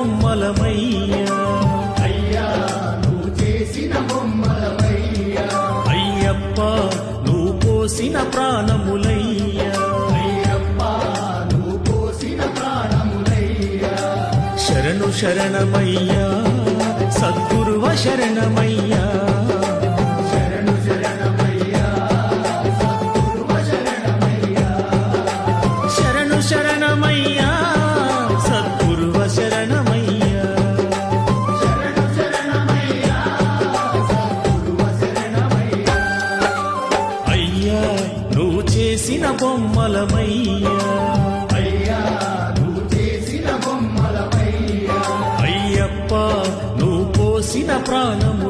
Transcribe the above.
బొమ్మలమయ్యా అయ్యా నువ్వు చేసిన బొమ్మలమయ్యా అయ్యప్ప నువ్వు పోసిన ప్రాణములయ్యా అయ్యప్ప నువ్వు పోసిన ప్రాణములయ్యా శరణు శరణమయ్యా సద్గురువ శరణమయ్యా శరణు శరణమయ్యా సద్గురువ శరణమయ్యా శరణు శరణమయ్యా సద్గురువ శరణమయ్యా శరణు శరణమయ్యా సద్గురువ శరణమయ్యా అయ్యా నువ్వు చేసిన బొమ్మలమయ్యా అయ్యా నువ్వు చేసిన బొమ్మలమయ్యా అయ్యప్ప నువ్వు పోసిన ప్రాణము